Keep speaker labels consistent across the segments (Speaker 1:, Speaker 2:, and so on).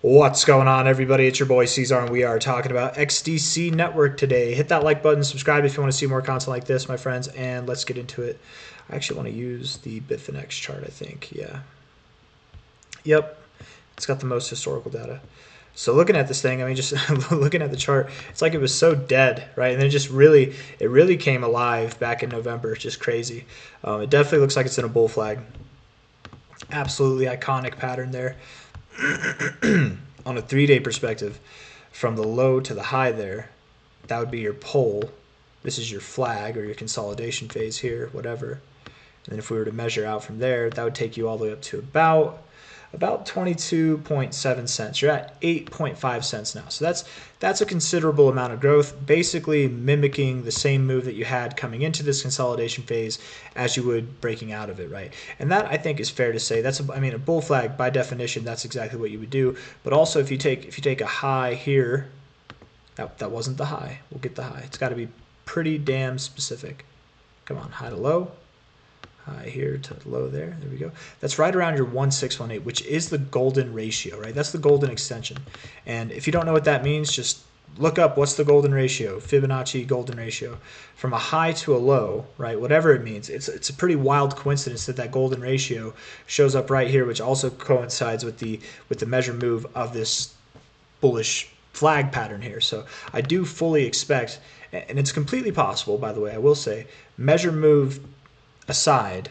Speaker 1: What's going on, everybody? It's your boy C-Zar, and we are talking about XDC Network today. Hit that like button, subscribe if you want to see more content like this, my friends, and let's get into it. I actually want to use the Fibonacci chart, I think. Yeah. Yep. It's got the most historical data. So looking at this thing, I mean, just looking at the chart, it's like it was so dead, right? And then it really came alive back in November. It's just crazy. It definitely looks like it's in a bull flag. Absolutely iconic pattern there. On a 3-day perspective, from the low to the high there, that would be your pole. This is your flag or your consolidation phase here, whatever. And then if we were to measure out from there, that would take you all the way up to about 22.7 cents. You're at 8.5 cents now. So that's a considerable amount of growth, basically mimicking the same move that you had coming into this consolidation phase as you would breaking out of it, right? And that, I think, is fair to say. A bull flag by definition, that's exactly what you would do. But also if you take a high here, that wasn't the high. We'll get the high. It's got to be pretty damn specific. Come on, high to low. High here to low there. There we go. That's right around your 1618, which is the golden ratio, right? That's the golden extension. And if you don't know what that means, just look up what's the golden ratio, Fibonacci golden ratio. From a high to a low, right? Whatever it means. It's a pretty wild coincidence that golden ratio shows up right here, which also coincides with the measure move of this bullish flag pattern here. So I do fully expect, and it's completely possible, by the way, I will say, measure move aside,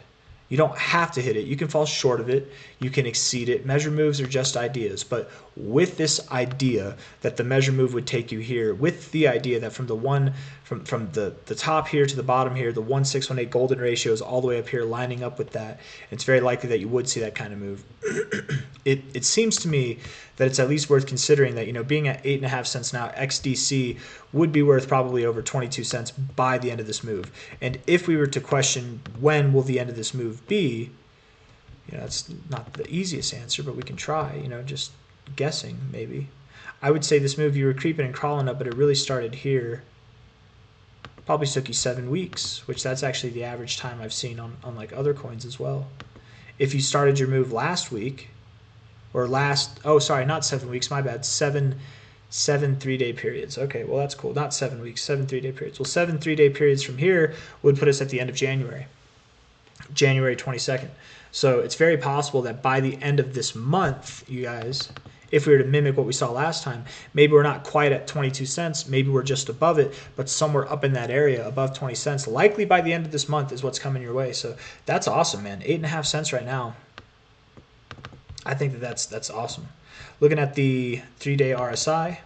Speaker 1: you don't have to hit it. You can fall short of it. You can exceed it. Measure moves are just ideas. But with this idea that the measure move would take you here, with the idea that from the top here to the bottom here, the 1618 golden ratio is all the way up here lining up with that, it's very likely that you would see that kind of move. It seems to me that it's at least worth considering that, being at 8.5 cents now, XDC would be worth probably over 22 cents by the end of this move. And if we were to question when will the end of this move be, that's not the easiest answer, but we can try, just guessing maybe. I would say this move, you were creeping and crawling up, but it really started here. Probably took you 7 weeks, which that's actually the average time I've seen on like other coins as well. If you started your move last week, or not 7 weeks, my bad, seven 3-day periods. Okay, well, that's cool. Not 7 weeks, 7 3-day periods. Well, 7 3-day periods from here would put us at the end of January 22nd. So it's very possible that by the end of this month, you guys, if we were to mimic what we saw last time, maybe we're not quite at 22 cents, maybe we're just above it, but somewhere up in that area above 20 cents, likely by the end of this month is what's coming your way. So that's awesome, man. 8.5 cents right now. I think that's awesome. Looking at the 3-day RSI,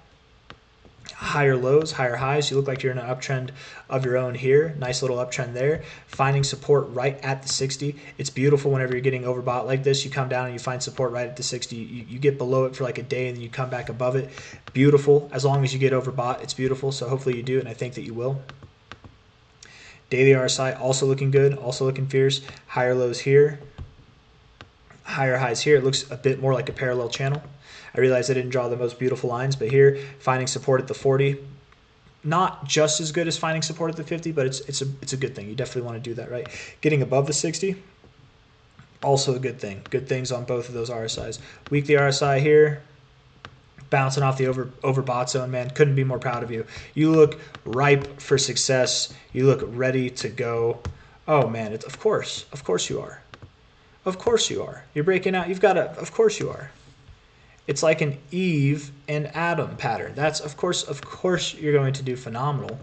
Speaker 1: higher lows, higher highs. You look like you're in an uptrend of your own here. Nice little uptrend there. Finding support right at the 60. It's beautiful whenever you're getting overbought like this. You come down and you find support right at the 60. You get below it for like a day and then you come back above it. Beautiful. As long as you get overbought, it's beautiful. So hopefully you do, and I think that you will. Daily RSI also looking good, also looking fierce. Higher lows here. Higher highs here. It looks a bit more like a parallel channel. I realize I didn't draw the most beautiful lines, but here, finding support at the 40, not just as good as finding support at the 50, but it's a good thing. You definitely want to do that, right? Getting above the 60, also a good thing. Good things on both of those RSIs. Weekly RSI here, bouncing off the overbought zone, man. Couldn't be more proud of you. You look ripe for success. You look ready to go. Oh man, of course you are. Of course you are. You're breaking out. Of course you are. It's like an Eve and Adam pattern. That's, of course you're going to do phenomenal.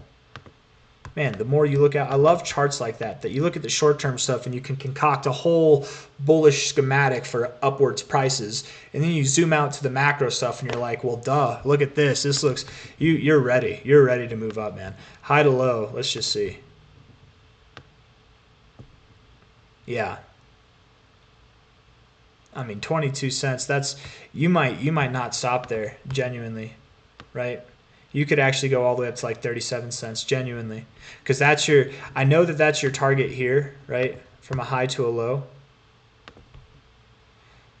Speaker 1: Man, the more you look at, I love charts like that you look at the short-term stuff and you can concoct a whole bullish schematic for upwards prices. And then you zoom out to the macro stuff and you're like, well, duh, look at this. This looks, you're ready. You're ready to move up, man. High to low, let's just see. Yeah. 22 cents, that's, you might not stop there, genuinely, right? You could actually go all the way up to like 37 cents, genuinely, because I know that's your target here, right? From a high to a low.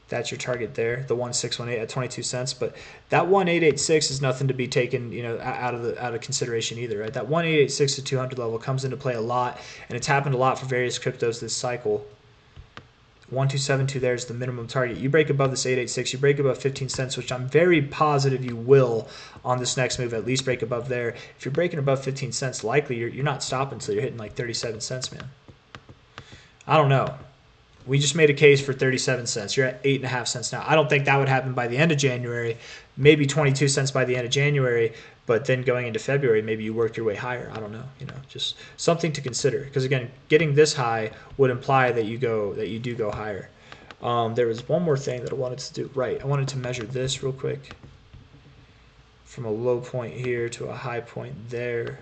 Speaker 1: That's your target there, the 1618 at 22 cents. But that 1886 is nothing to be taken, out of consideration either, right? That 1886 to 200 level comes into play a lot, and it's happened a lot for various cryptos this cycle. 1272 there is the minimum target. You break above this 886, you break above 15 cents, which I'm very positive you will on this next move, at least break above there. If you're breaking above 15 cents, likely you're not stopping until you're hitting like 37 cents, man. I don't know. We just made a case for 37 cents. You're at 8.5 cents now. I don't think that would happen by the end of January. Maybe 22 cents by the end of January, but then going into February, maybe you work your way higher. I don't know. Just something to consider. Because again, getting this high would imply that you do go higher. There was one more thing that I wanted to do. Right, I wanted to measure this real quick from a low point here to a high point there.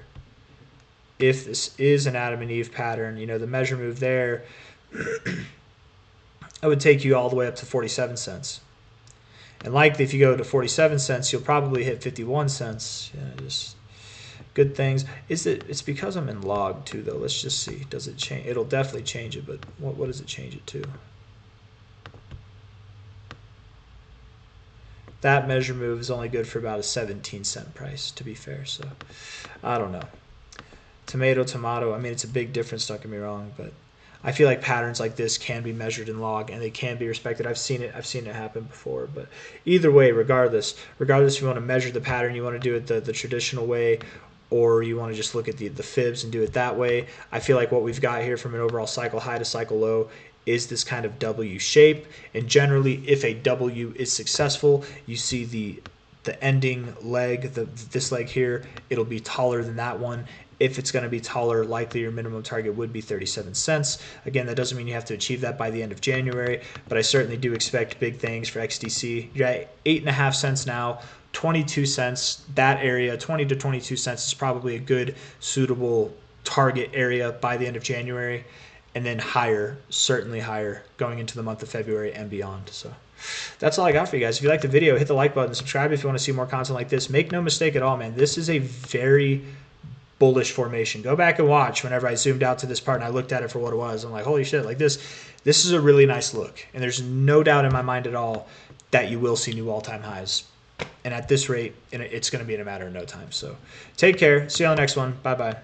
Speaker 1: If this is an Adam and Eve pattern, the measure move there. I would take you all the way up to 47 cents. And likely if you go to 47 cents, you'll probably hit 51 cents. Just good things. It's because I'm in log too, though. Let's just see. Does it change? It'll definitely change it, but what does it change it to? That measure move is only good for about a 17-cent price, to be fair. So I don't know. Tomato. I mean, it's a big difference, don't get me wrong, but I feel like patterns like this can be measured in log and they can be respected. I've seen it happen before. But either way, regardless if you want to measure the pattern, you want to do it the traditional way, or you want to just look at the fibs and do it that way. I feel like what we've got here from an overall cycle high to cycle low is this kind of W shape. And generally, if a W is successful, you see the ending leg, this leg here, it'll be taller than that one. If it's going to be taller, likely your minimum target would be 37 cents. Again, that doesn't mean you have to achieve that by the end of January, but I certainly do expect big things for XDC. You're at 8.5 cents now, 22 cents. That area, 20 to 22 cents, is probably a good, suitable target area by the end of January, and then higher, certainly higher, going into the month of February and beyond. So that's all I got for you guys. If you like the video, hit the like button, subscribe if you want to see more content like this. Make no mistake at all, man, this is a very bullish formation. Go back and watch whenever I zoomed out to this part and I looked at it for what it was. I'm like, holy shit, like this is a really nice look. And there's no doubt in my mind at all that you will see new all-time highs. And at this rate, it's going to be in a matter of no time. So take care. See you on the next one. Bye-bye.